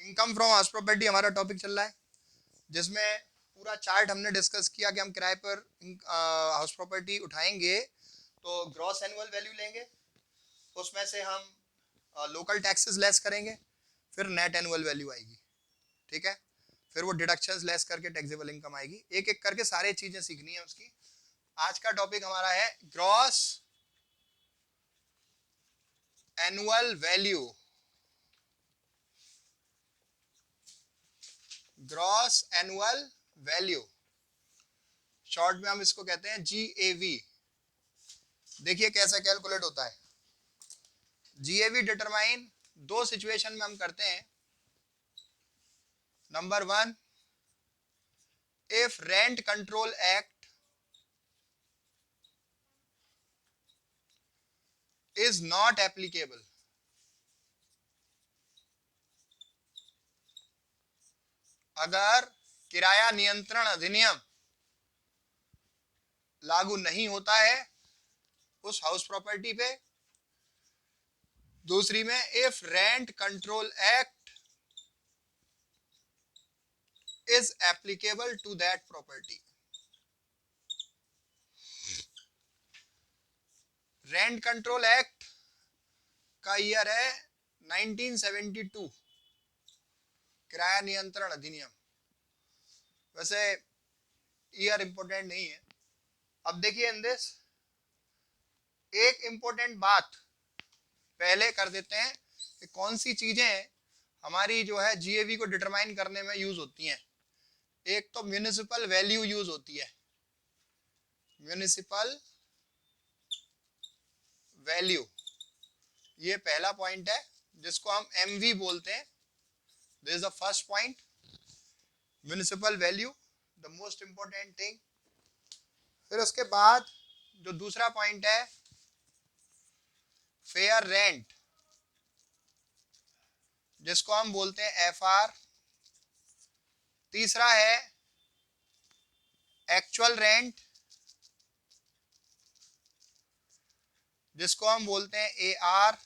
Income from house property हमारा topic चल रहा है, जिसमें पूरा चार्ट हमने डिस्कस किया कि हम किराए पर हाउस प्रॉपर्टी उठाएंगे तो ग्रॉस एनुअल वैल्यू लेंगे, उसमें से हम लोकल टैक्सेस लेस करेंगे, फिर नेट एनुअल वैल्यू आएगी। ठीक है, फिर वो डिडक्शंस लेस करके टैक्सेबल इनकम आएगी। एक एक करके सारी चीजें सीखनी है उसकी। आज का टॉपिक हमारा है gross annual value. Gross annual value, short में हम इसको कहते हैं जीएवी। देखिए कैसा कैलकुलेट होता है। जीएवी डिटरमाइन दो सिचुएशन में हम करते हैं। Number one, if rent control act is not applicable, अगर किराया नियंत्रण अधिनियम लागू नहीं होता है उस हाउस प्रॉपर्टी पे। दूसरी में, if rent control act is applicable to that property. Rent control act का ईयर है 1972, किराया नियंत्रण अधिनियम। वैसे ईयर इंपॉर्टेंट नहीं है। अब देखिए इन दिस, एक इंपॉर्टेंट बात पहले कर देते हैं कि कौन सी चीजें हमारी जो है जीएवी को डिटरमाइन करने में यूज होती हैं। एक तो म्युनिसिपल वैल्यू यूज होती है, म्युनिसिपल वैल्यू, ये पहला पॉइंट है जिसको हम एमवी बोलते हैं। This is the first point, municipal value, the most important thing. फिर उसके बाद जो दूसरा पॉइंट है, फेयर रेंट, जिसको हम बोलते हैं एफआर। तीसरा है एक्चुअल रेंट, जिसको हम बोलते हैं एआर।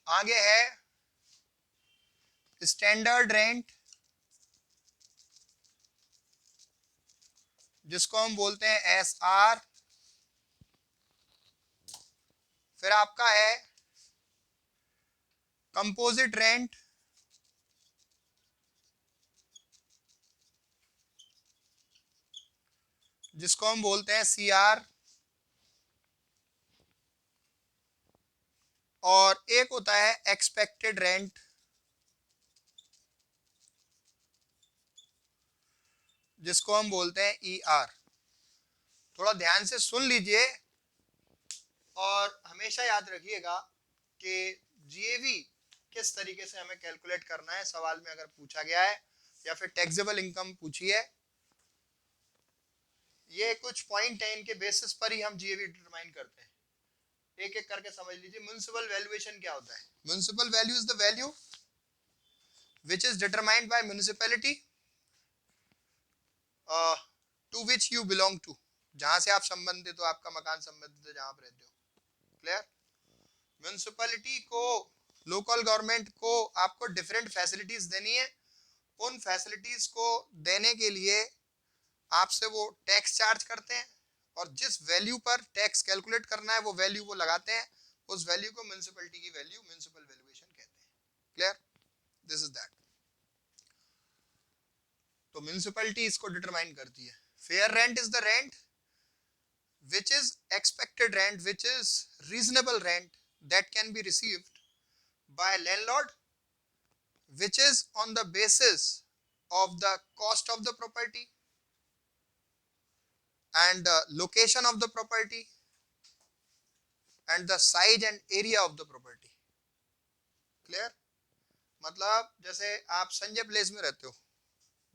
आगे है स्टैंडर्ड रेंट, जिसको हम बोलते हैं एसआर। फिर आपका है कंपोजिट रेंट, जिसको हम बोलते हैं सीआर। और एक होता है एक्सपेक्टेड रेंट, जिसको हम बोलते हैं ईआर। थोड़ा ध्यान से सुन लीजिए और हमेशा याद रखिएगा कि जीएवी किस तरीके से हमें कैलकुलेट करना है, सवाल में अगर पूछा गया है या फिर टैक्सेबल इनकम पूछी है। ये कुछ पॉइंट है, इनके बेसिस पर ही हम जीएवी डिटरमाइन करते हैं। एक एक करके समझ लीजिए। म्युनिसिपल वैल्यूएशन क्या होता है? Municipal value is the value which is determined by municipality to which you belong to, जहां से आप संबंधित हो, आपका मकान संबंधित है जहां आप रहते हो। क्लियर? म्युनिसिपैलिटी को, लोकल गवर्नमेंट को आपको डिफरेंट फैसिलिटीज देनी है। उन फैसिलिटीज को देने के लिए आपसे वो टैक्स चार्ज करते हैं, और जिस वैल्यू पर टैक्स कैलकुलेट करना है वो वैल्यू वो लगाते हैं। उस वैल्यू को म्युनिसिपैलिटी की वैल्यू, म्युनिसिपल वैल्यूएशन कहते हैं। क्लियर? This is that. तो म्युनिसिपैलिटी इसको डिटरमाइन करती है। Fair rent is the rent which is expected rent, which is reasonable rent that can be received by landlord, which is on the basis of the cost of the property and the location of the property and the size and area of the property. Clear? मतलब जैसे आप Sanjay place में रहते हो,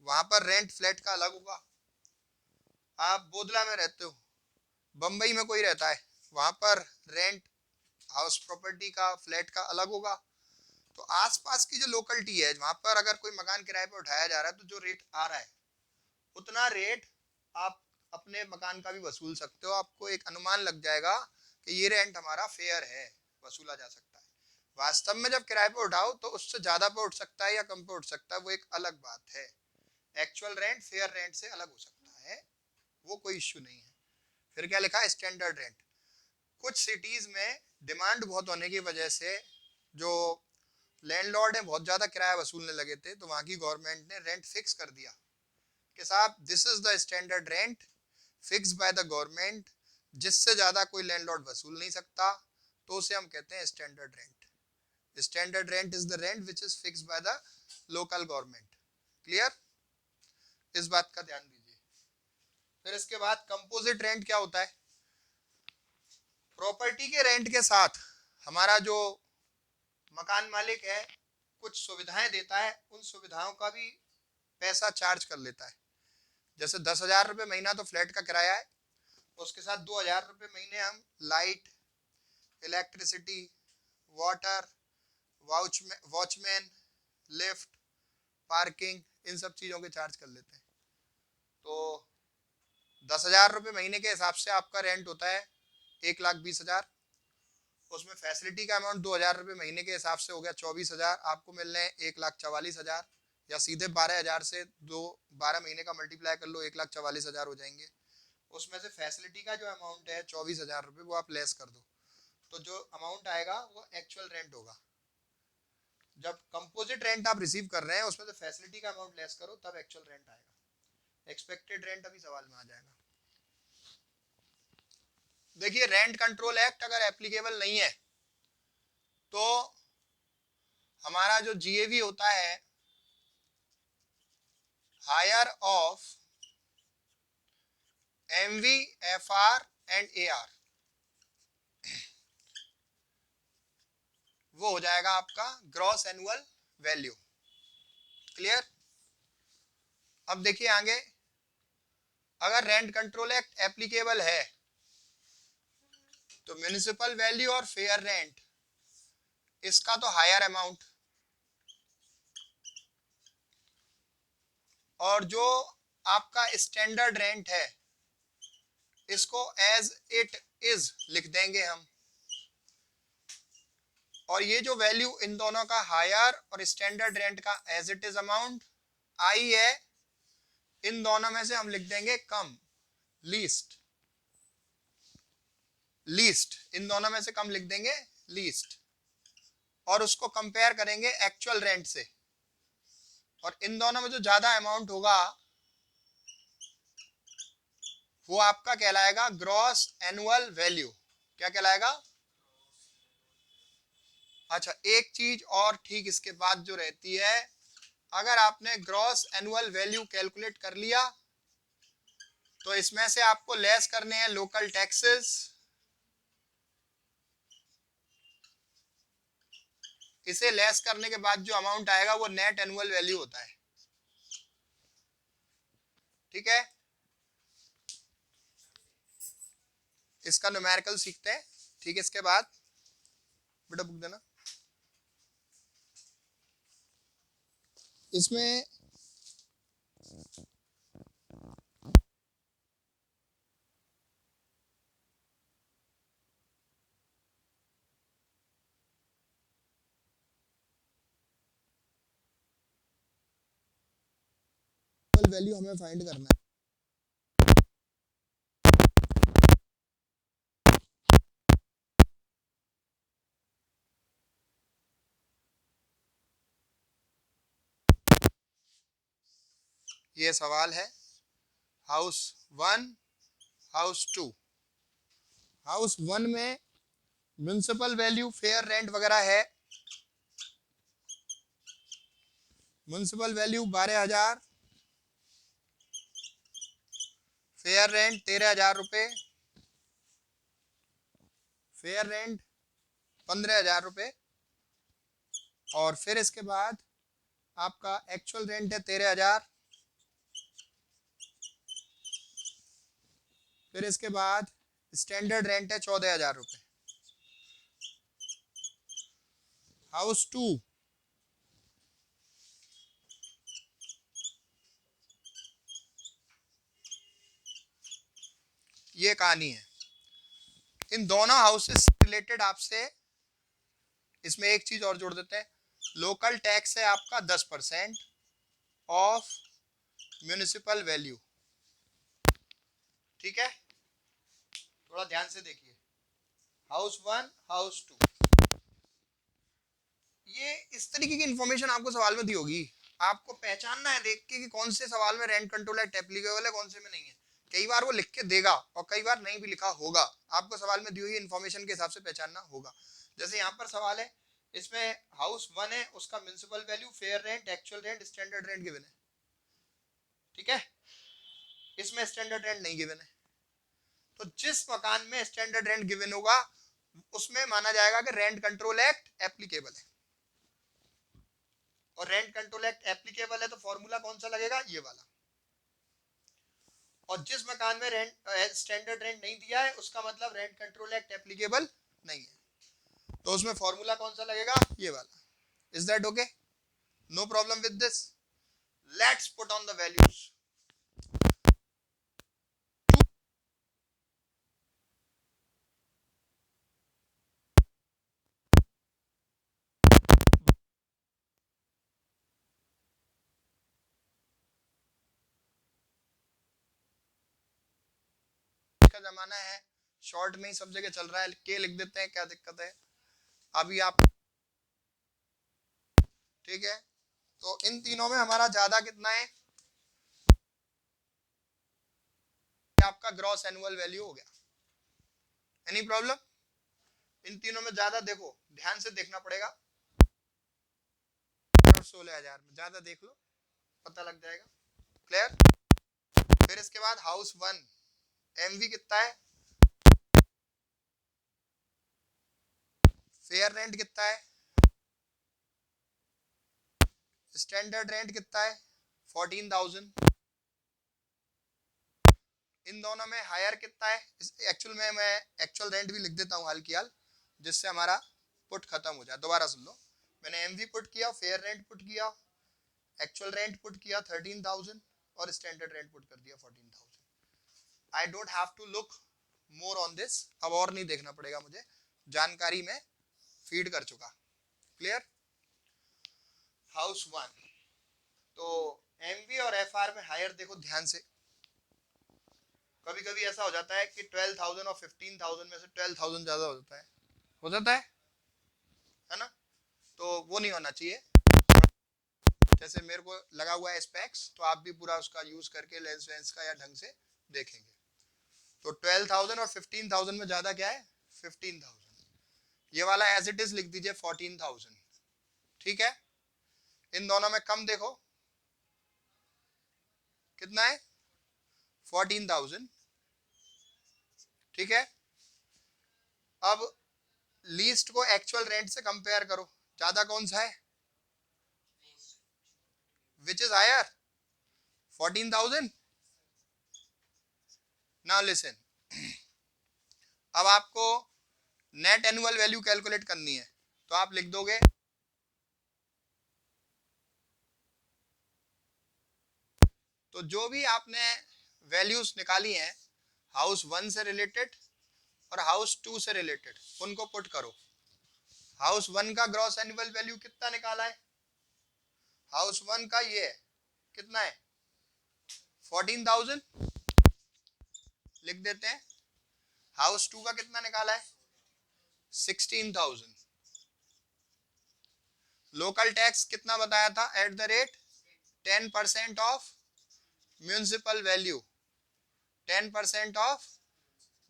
वहां पर rent flat का अलग होगा। आप बोदला में रहते हो, बंबई में कोई रहता है, वहां पर रेंट हाउस प्रॉपर्टी का, फ्लैट का अलग होगा। तो आसपास की जो लोकलिटी है, वहां पर अगर कोई मकान किराए पर उठाया जा रहा है तो जो रेट आ रहा है उतना रेट आप अपने मकान का भी वसूल सकते हो। आपको एक अनुमान लग जाएगा कि ये रेंट हमारा फेयर है, वसूला जा सकता है। वास्तव में जब किराए पे उठाओ तो उससे ज्यादा पे उठ सकता है या कम पे उठ सकता है, वो एक अलग बात है। एक्चुअल रेंट फेयर रेंट से अलग हो सकता है, वो कोई इश्यू नहीं है। फिर क्या लिखा है, स्टैंडर्ड रेंट। कुछ सिटीज में डिमांड बहुत होने की वजह से जो लैंडलॉर्ड है बहुत ज्यादा किराया वसूलने लगे थे, तो वहां की गवर्नमेंट ने रेंट फिक्स कर दिया कि साहब this is the standard rent fix by the government, जिससे ज्यादा कोई लैंडलॉर्ड वसूल नहीं सकता, तो उसे हम कहते हैं standard rent. Standard rent is the rent which is fix by the local government. Clear, इस बात का ध्यान दीजिए। फिर इसके बाद कंपोजिट रेंट क्या होता है, प्रॉपर्टी के रेंट के साथ हमारा जो मकान मालिक है कुछ सुविधाएं देता है, उन सुविधाओं का भी पैसा चार्ज कर लेता है। जैसे 10,000 रुपये महीना तो फ्लैट का किराया है, उसके साथ 2,000 रुपये महीने हम light, electricity, water, watchman, lift, parking, इन सब चीज़ों के चार्ज कर लेते हैं। तो 10,000 रुपये महीने के हिसाब से आपका रेंट होता है 1,20,000। उसमें फैसिलिटी का अमाउंट 2,000 रुपये महीने के हिसाब से हो गया 24,000, आपको मिल रहे हैं 1,44,000, या सीधे 12,000 से 12 महीने का मल्टीप्लाई कर लो, 1,44,000 हो जाएंगे। उसमें से फैसिलिटी का जो अमाउंट है 24,000 रुपये, वो आप लेस कर दो, तो जो अमाउंट आएगा वो एक्चुअल रेंट होगा। जब कंपोजिट रेंट आप रिसीव कर रहे हैं उसमें से फैसिलिटी का अमाउंट लेस करो, तब एक्चुअल रेंट आएगा। एक्सपेक्टेड रेंट अभी सवाल में आ जाएगा। देखिए, रेंट कंट्रोल एक्ट अगर एप्लीकेबल नहीं है तो हमारा जो जीएवी होता है, higher of MV, FR and AR, वो हो जाएगा आपका ग्रॉस एनुअल वैल्यू। क्लियर, अब देखिए आगे, अगर रेंट कंट्रोल एक्ट एप्लीकेबल है तो म्युनिसिपल वैल्यू और फेयर रेंट, इसका तो हायर अमाउंट, और जो आपका स्टैंडर्ड रेंट है इसको एज इट इज लिख देंगे हम। और ये जो वैल्यू इन दोनों का, हायर और स्टैंडर्ड रेंट का, as it is amount I है, इन दोनों में से हम लिख देंगे कम, लीस्ट। लीस्ट, इन दोनों में से कम लिख देंगे लीस्ट, और उसको कंपेयर करेंगे एक्चुअल रेंट से, और इन दोनों में जो ज्यादा अमाउंट होगा वो आपका कहलाएगा ग्रॉस एनुअल वैल्यू। क्या कहलाएगा? अच्छा, एक चीज और ठीक इसके बाद जो रहती है, अगर आपने ग्रॉस एनुअल वैल्यू कैलकुलेट कर लिया तो इसमें से आपको लेस करने हैं लोकल टैक्सेस। इसे लेस करने के बाद जो अमाउंट आएगा वो नेट एनुअल वैल्यू होता है। ठीक है, इसका न्यूमेरिकल सीखते हैं। ठीक है, इसके बाद बेटा बुक देना। इसमें वैल्यू हमें फाइंड करना है। ये सवाल है हाउस 1, हाउस 2। हाउस 1 में म्युनिसिपल वैल्यू, फेयर रेंट वगैरह है। म्युनिसिपल वैल्यू 12,000, फेयर रेंट 13,000 रुपये, फेयर रेंट 15,000 रुपये, और फिर इसके बाद आपका एक्चुअल रेंट है 13,000। फिर इसके बाद स्टैंडर्ड रेंट है 14,000 रुपये। हाउस 2, ये कहानी है। इन दोनों हाउसेस से रिलेटेड आपसे इसमें एक चीज और जोड़ देते हैं, लोकल टैक्स है आपका 10% ऑफ म्यूनिसिपल वैल्यू। ठीक है, थोड़ा ध्यान से देखिए, हाउस 1 हाउस 2, ये इस तरीके की इंफॉर्मेशन आपको सवाल में दी होगी, आपको पहचानना है देख के कि कौन से सवाल में रेंट कंट्रोल एक्ट एप्लीकेबल है, कौन से में नहीं है। कई बार वो लिख के देगा और कई बार नहीं भी लिखा होगा, आपको सवाल में दी हुई इंफॉर्मेशन के हिसाब से पहचानना होगा। जैसे यहाँ पर सवाल है, इसमें हाउस 1 है, उसका municipal value, fair rent, actual rent, standard rent given है। ठीक है, इसमें स्टैंडर्ड रेंट नहीं गिवन है, तो जिस मकान में स्टैंडर्ड रेंट गिवन होगा उसमें माना जाएगा कि रेंट कंट्रोल एक्ट एप्लीकेबल है। और रेंट कंट्रोल एक्ट एप्लीकेबल है तो फॉर्मूला कौन सा लगेगा, ये वाला। और जिस मकान में रेंट स्टैंडर्ड रेंट नहीं दिया है उसका मतलब रेंट कंट्रोल एक्ट एप्लीकेबल नहीं है, तो उसमें फॉर्मूला कौन सा लगेगा, ये वाला। Is that okay? No problem with this. Let's put on the values. का जमाना है, शॉर्ट में ही सब जगह चल रहा है, के लिख देते हैं, क्या दिक्कत है अभी आप। ठीक है, तो इन तीनों में हमारा ज्यादा कितना है, आपका ग्रॉस एनुअल वैल्यू हो गया। Any problem? इन तीनों में ज्यादा देखो, ध्यान से देखना पड़ेगा, 16,000 में ज्यादा देख लो, पता लग जाएगा। क्लियर? फिर इसके बाद हाउस 1 एमवी कितना है, फेयर रेंट कितना है, स्टैंडर्ड रेंट कितना है 14,000, इन दोनों में हायर कितना है, एक्चुअल में मैं एक्चुअल रेंट भी लिख देता हूँ हाल की हाल, जिससे हमारा पुट खत्म हो जाए। दोबारा सुन लो, मैंने एमवी पुट किया, फेयर रेंट पुट किया, एक्चुअल रेंट पुट किया 13,000 और स्टैंडर्ड रेंट पुट कर दिया 14,000। I don't have to look more on this, अब और नहीं देखना पड़ेगा मुझे, जानकारी में फीड कर चुका। क्लियर? हाउस 1, तो एमवी और एफआर में हायर देखो ध्यान से, कभी कभी ऐसा हो जाता है कि 12,000 और 15,000 में से 12,000 ज्यादा हो जाता है ना, तो वो नहीं होना चाहिए। जैसे मेरे को लगा हुआ है स्पेक्स, तो आप भी पूरा उसका यूज करके लेंस वेंस का या ढंग से देखेंगे। तो 12,000 और 15,000 में ज्यादा क्या है, 15,000, ये वाला एज इट इज लिख दीजिए 14,000। ठीक है, इन दोनों में कम देखो कितना है, 14,000। ठीक है, अब लीस्ट को एक्चुअल रेंट से कंपेयर करो, ज्यादा कौन सा है, which is higher, 14,000। Now listen, अब आपको नेट एनुअल वैल्यू कैलकुलेट करनी है, तो आप लिख दोगे तो जो भी आपने वैल्यूज निकाली हैं हाउस 1 से रिलेटेड और हाउस 2 से रिलेटेड, उनको पुट करो। हाउस 1 का ग्रॉस एनुअल वैल्यू कितना निकाला है, हाउस 1 का ये कितना है 14,000, लिख देते हैं। हाउस 2 का कितना निकाला है 16,000। लोकल टैक्स कितना बताया था, at the rate 10% of municipal value, 10% of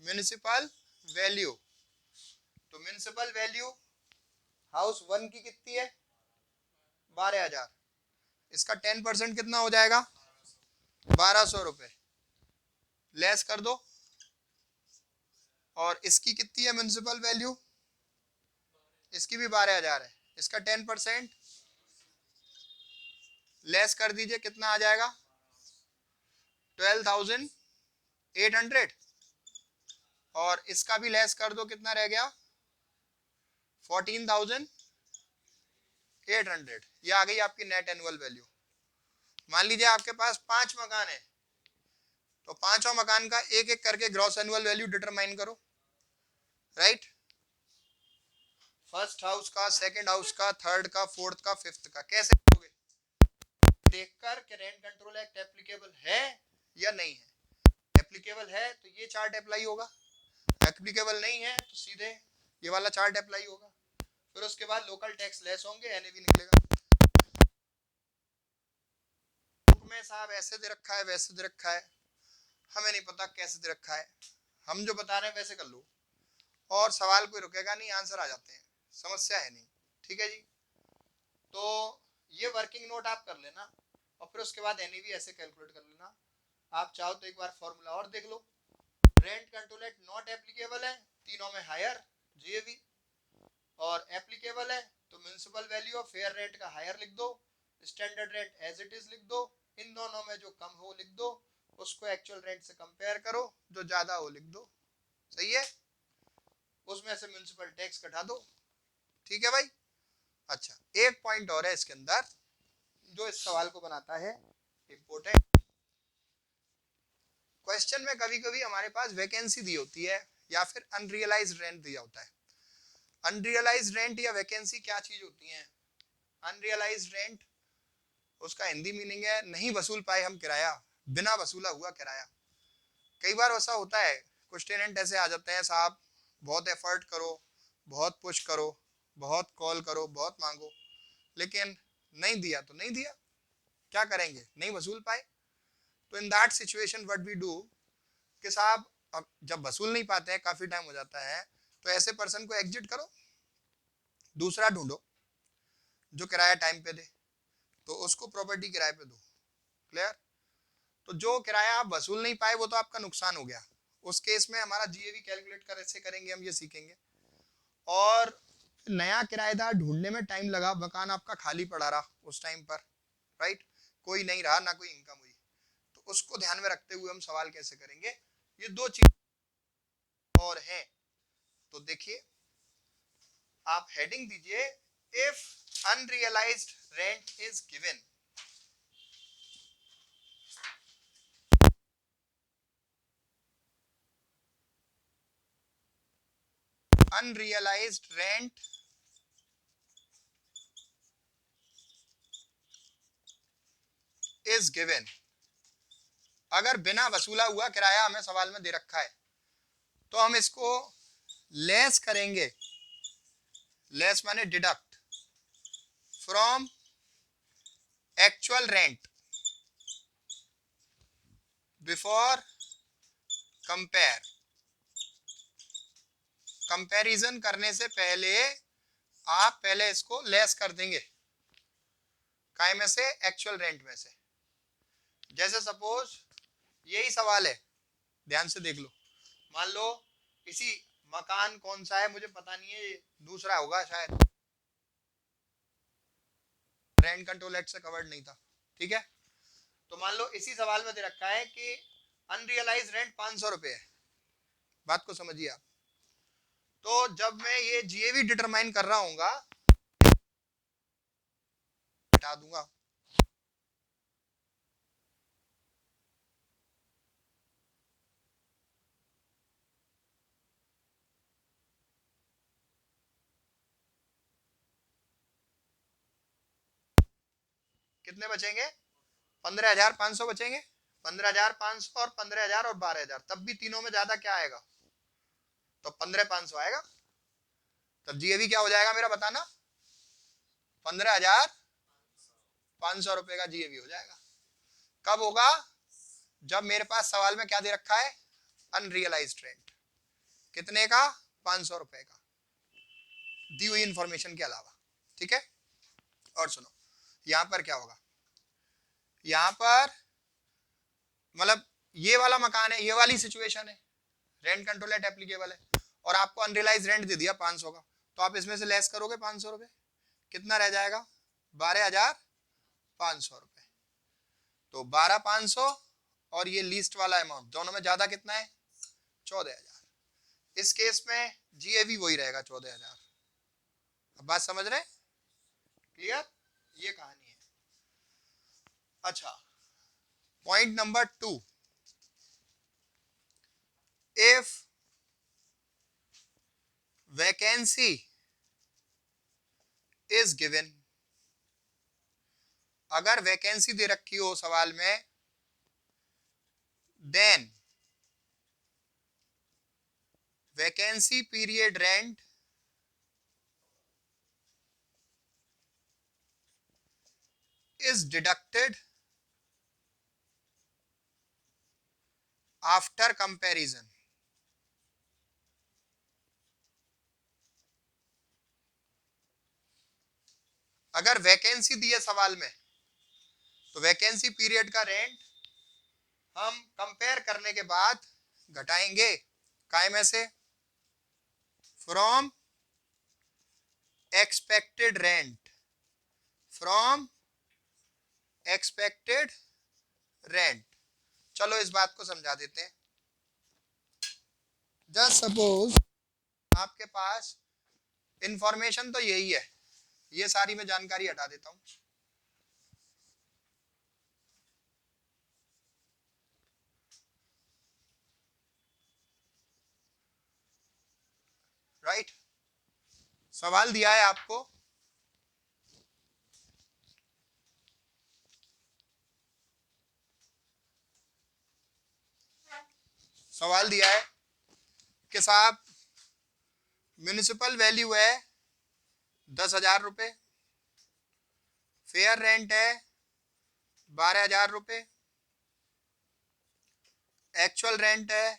municipal value. तो म्यूनिसिपल वैल्यू हाउस 1 की कितनी है 12,000, इसका 10% कितना हो जाएगा 1,200 रुपए, लेस कर दो। और इसकी कितनी है म्यूनिसिपल वैल्यू, इसकी भी 12,000 है, इसका 10% लेस कर दीजिए, कितना आ जाएगा 12,800। और इसका भी लेस कर दो, कितना रह गया 14,800। ये आ गई आपकी नेट एनुअल वैल्यू। मान लीजिए आपके पास 5 मकान है, तो पांचों मकान का एक एक करके ग्रॉस एनुअल वैल्यू डिटरमाइन करो, राइट। फर्स्ट हाउस का, सेकंड हाउस का, थर्ड का, फोर्थ का, फिफ्थ का, कैसे करोगे? देखकर कि रेंट कंट्रोल एक्ट एप्लीकेबल है या नहीं है। एप्लीकेबल है तो ये चार्ट अप्लाई होगा, एप्लीकेबल नहीं है तो सीधे ये वाला चार्ट अप्लाई होगा। फिर उसके बाद लोकल टैक्स लेस होंगे, एनएवी निकलेगा। में साहब ऐसे दे रखा है, वैसे दे रखा है, हमें नहीं पता कैसे दे रखा है, हम जो बता रहे हैं वैसे कर लो और सवाल कोई रुकेगा नहीं, आंसर आ जाते हैं, समस्या है नहीं। ठीक है जी, तो ये वर्किंग नोट आप कर लेना और फिर उसके बाद एनईवी ऐसे कैलकुलेट कर लेना। आप चाहो तो एक बार फॉर्मूला और देख लो। Rent control act not applicable है तीनों में हायर जीएवी, और एप्लीकेबल है तो municipal value of fair rent का हायर लिख दो, standard rent as it is लिख दो, इन दोनों में जो कम हो लिख दो, उसको एक्चुअल रेंट से कंपेयर करो, जो ज्यादा हो लिख दो। सही है, उसमें से म्युनिसिपल टैक्स कटा दो। ठीक है भाई। अच्छा, एक पॉइंट और है इसके अंदर जो इस सवाल को बनाता है इंपोर्टेंट। क्वेश्चन में कभी कभी हमारे पास वैकेंसी दी होती है या फिर अनरियलाइज्ड रेंट दिया होता है। अनरियलाइज्ड रेंट या वैकेंसी क्या चीज होती है? अनरियलाइज्ड रेंट, उसका हिंदी मीनिंग है नहीं वसूल पाए हम किराया, बिना वसूला हुआ किराया। कई बार ऐसा होता है, कुछ टेनेंट ऐसे आ जाते हैं, साहब बहुत एफर्ट करो, बहुत पुश करो, बहुत कॉल करो, बहुत मांगो, लेकिन नहीं दिया तो नहीं दिया, क्या करेंगे, नहीं वसूल पाए। तो in that situation what we do कि साहब अब जब वसूल नहीं पाते हैं, काफी टाइम हो जाता है, तो ऐसे पर्सन को एग्जिट करो, दूसरा ढूंढो जो किराया टाइम पे दे, तो उसको प्रॉपर्टी किराए पे दो। क्लियर? तो जो किराया आप वसूल नहीं पाए वो तो आपका नुकसान हो गया, उस केस में हमारा जीएवी कैलकुलेट कैसे करेंगे हम ये सीखेंगे। और नया किराएदार ढूंढने में टाइम लगा, मकान आपका खाली पड़ा रहा उस टाइम पर, राइट, कोई नहीं रहा, ना कोई इनकम हुई, तो उसको ध्यान में रखते हुए हम सवाल कैसे करेंगे, ये दो चीज और हैं। तो देखिए, आप हेडिंग दीजिए if unrealised rent is given. Unrealised rent is given. अगर बिना वसूला हुआ किराया हमें सवाल में दे रखा है तो हम इसको लेस करेंगे, लेस माने deduct from actual rent before compare. Comparison करने से पहले आप पहले इसको लेस कर देंगे, काय में से, एक्चुअल रेंट में से। जैसे सपोज यही सवाल है, ध्यान से देख लो, मान लो किसी मकान कौन सा है मुझे पता नहीं है, दूसरा होगा शायद, रेंट कंट्रोल एक्ट से कवर्ड नहीं था, ठीक है। तो मान लो इसी सवाल में दे रखा है कि अनरियलाइज रेंट 500 रुपए है, बात को समझिए आप। तो जब मैं ये जीएवी डिटरमाइन कर रहा हूँ, हटा दूंगा, कितने बचेंगे, 15,500 बचेंगे। 15,500 और 15,000 और 12,000, तब भी तीनों में ज्यादा क्या आएगा, तो 15,500 आएगा। तब जीएवी क्या हो जाएगा मेरा बताना, 15,500 रुपए का जीएवी हो जाएगा। कब होगा, जब मेरे पास सवाल में क्या दे रखा है, अनरियलाइज्ड रेंट कितने का, 500 रुपए का, दी हुई इंफॉर्मेशन के अलावा। ठीक है, और सुनो यहां पर क्या होगा, यहां पर मतलब ये वाला मकान है, ये वाली सिचुएशन है, रेंट कंट्रोल एक्ट एप्लीकेबल है और आपको अनरियलाइज रेंट दे दिया 500 का, तो आप इसमें से लेस करोगे 500 रुपए, कितना रह जाएगा, 12,500 रुपए। तो 12,500 और ये लीस्ट वाला अमाउंट, दोनों में ज्यादा कितना है, 14,000। इस केस में जीएवी वही रहेगा 14,000। अब बात समझ रहे, क्लियर, ये कहानी है। अच्छा, point number 2, if vacancy is given, अगर वैकेंसी दे रखी हो सवाल में, then vacancy period rent is deducted after comparison. अगर वैकेंसी दी है सवाल में तो वैकेंसी पीरियड का रेंट हम कंपेयर करने के बाद घटाएंगे काय में से, from expected rent, from expected rent. चलो इस बात को समझा देते हैं। जस्ट सपोज आपके पास इंफॉर्मेशन तो यही है, ये सारी मैं जानकारी हटा देता हूं। राइट, सवाल दिया है आपको, सवाल दिया है कि साहब म्युनिसिपल वैल्यू है 10,000 रुपये, फेयर रेंट है 12,000 रुपये, एक्चुअल रेंट है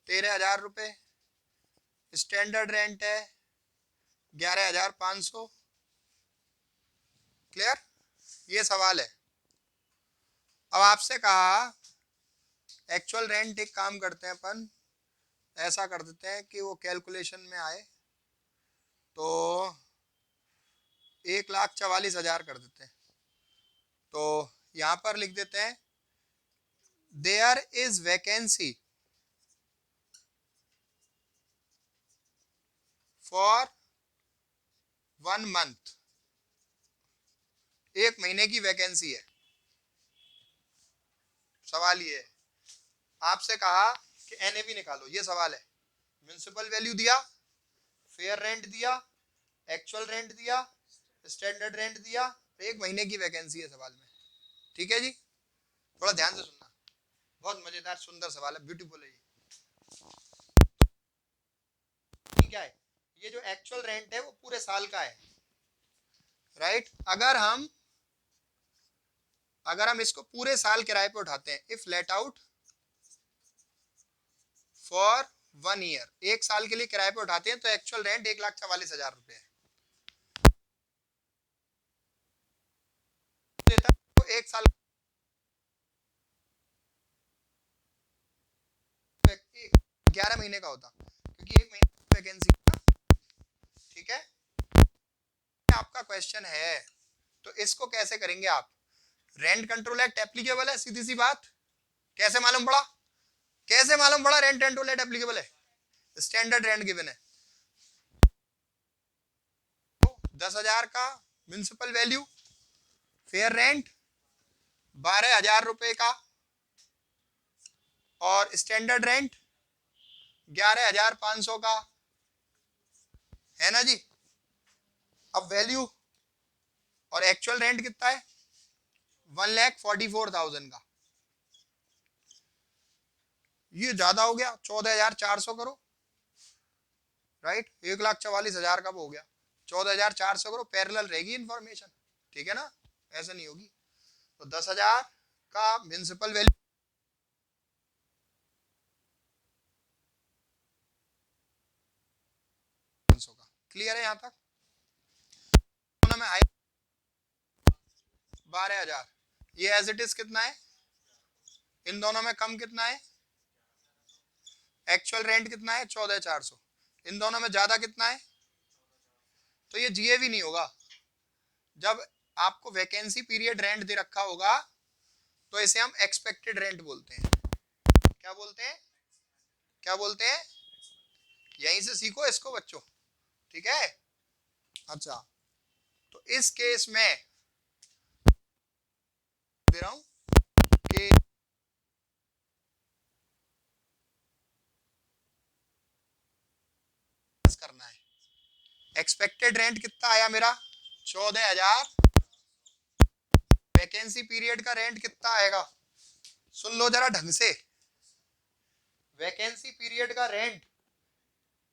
13,000 रुपये, स्टैंडर्ड रेंट है 11,500। क्लियर, ये सवाल है। अब आपसे कहा एक्चुअल रेंट, एक काम करते हैं अपन, ऐसा कर देते हैं कि वो कैलकुलेशन में आए तो 1,44,000 कर देते हैं। तो यहां पर लिख देते हैं there is vacancy for 1 month, एक महीने की वैकेंसी है। सवाल ये है, आपसे कहा कि एनएवी निकालो, ये सवाल है। म्युनिसिपल वैल्यू दिया, फेयर रेंट दिया, एक्चुअल रेंट दिया, स्टैंडर्ड रेंट दिया, एक महीने की वैकेंसी है सवाल में। ठीक है जी, थोड़ा ध्यान से सुनना, बहुत मजेदार सुंदर सवाल है, ब्यूटीफुल है ये। क्या है ये, जो एक्चुअल रेंट है वो पूरे साल का है। राइट, अगर हम इसको पूरे साल किराए पे उठाते हैं, if let out for 1 year, एक साल के लिए किराए पे उठाते हैं, तो एक्चुअल रेंट 1,44,000 रुपए है। देता तो एक साल 11 महीने का होता, क्योंकि एक महीने की वैकेंसी। ठीक है, आपका क्वेश्चन है तो इसको कैसे करेंगे आप, रेंट कंट्रोल एक्ट एप्लीकेबल है, सीधी सी बात। कैसे मालूम पड़ा, कैसे मालूम पड़ा रेंट कंट्रोल एक्ट एप्लीकेबल है, स्टैंडर्ड रेंट गिवन है, 10,000 का म्युनिसिपल वैल्यू, फेयर रेंट 12,000 रुपए का, और स्टैंडर्ड रेंट 11,500 का, है ना जी। अब वैल्यू और एक्चुअल रेंट कितना है, 1,44,000 का, ये ज्यादा हो गया, 14,400 करो। राइट, 1,44,000 का हो गया, 14,400 करो, पैरेलल रहेगी इंफॉर्मेशन। ठीक है ना, ऐसा नहीं होगी। तो 10,000 का म्युनिसिपल वैल्यू, क्लियर है यहां तक। दोनों में आए 12,000, ये एज इट इज कितना है, इन दोनों में कम कितना है, एक्चुअल रेंट कितना है 14,400, इन दोनों में ज्यादा कितना है, तो ये जीए भी नहीं होगा। जब आपको वैकेंसी पीरियड रेंट दे रखा होगा तो इसे हम एक्सपेक्टेड रेंट बोलते हैं। क्या बोलते हैं, क्या बोलते हैं, यहीं से सीखो इसको बच्चों। ठीक है, अच्छा, तो इस केस में दे रहा हूं कि करना है, एक्सपेक्टेड रेंट कितना आया मेरा 14,000। वैकेंसी पीरियड का रेंट कितना आएगा? सुन लो जरा ढंग से, वैकेंसी पीरियड का रेंट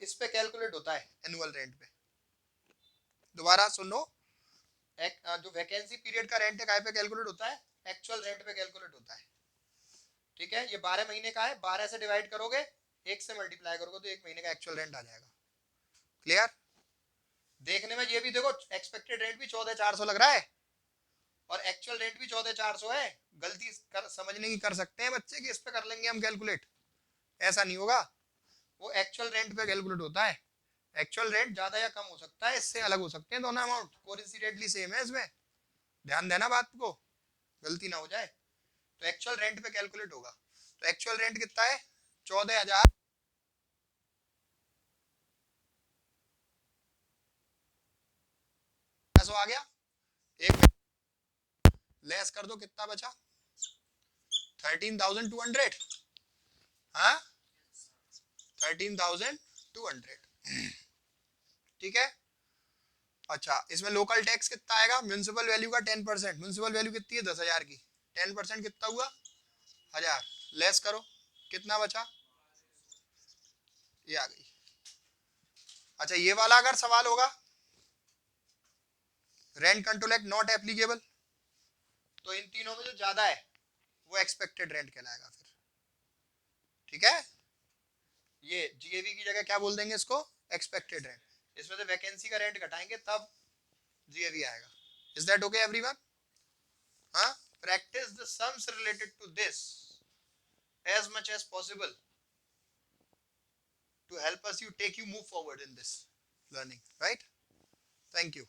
इस पे कैलकुलेट होता है, एनुअल रेंट पे। दोबारा सुनो, जो वैकेंसी पीरियड का रेंट है काय पे कैलकुलेट होता है? एक्चुअल रेंट पे कैलकुलेट होता है। ठीक है, ये 12 महीने का है, 12 से डिवाइड करोगे, 1 से मल्टीप्लाई करोगे तो 1 महीने का एक्चुअल रेंट आ जाएगा। क्लियर? देखने में ये भी देखो, एक्सपेक्टेड रेंट भी 14,400 लग रहा है और एक्चुअल रेंट भी 14,400 है। गलती समझने की कर सकते हैं बच्चे कि इस पे कर लेंगे हम कैलकुलेट, ऐसा नहीं होगा। वो एक्चुअल रेंट पे कैलकुलेट होता है। एक्चुअल रेंट ज्यादा या कम हो सकता है, इससे अलग हो सकते हैं दोनों अमाउंट, कोइंसिडेंटली सेम है इसमें। ध्यान देना बात को, गलती ना हो जाए। तो एक्चुअल रेंट पे कैलकुलेट होगा। तो एक्चुअल रेंट कितना है? 14,000। आ गया, एक लेस कर दो, कितना बचा? 13,200। हाँ, 13,200। ठीक है। अच्छा, इसमें लोकल टैक्स कितना आएगा? म्यूनिसिपल वैल्यू का 10%। म्यूनिसिपल वैल्यू कितनी है? 10,000 की। 10% कितना हुआ? 1,000। लेस करो, कितना बचा? ये आ गई। अच्छा, ये वाला अगर सवाल होगा, rent control act not applicable, तो इन तीनों में जो ज्यादा है वो एक्सपेक्टेड रेंट कहलाएगा फिर। ठीक है, ये जीएवी की जगह क्या बोल देंगे इसको? Expected rent. इसमें से वैकेंसी का रेंट घटाएंगे तब जीएवी आएगा। Is that okay everyone? हाँ, practice the sums related to this as much as possible to help us you take you move forward in this learning, right? Thank you.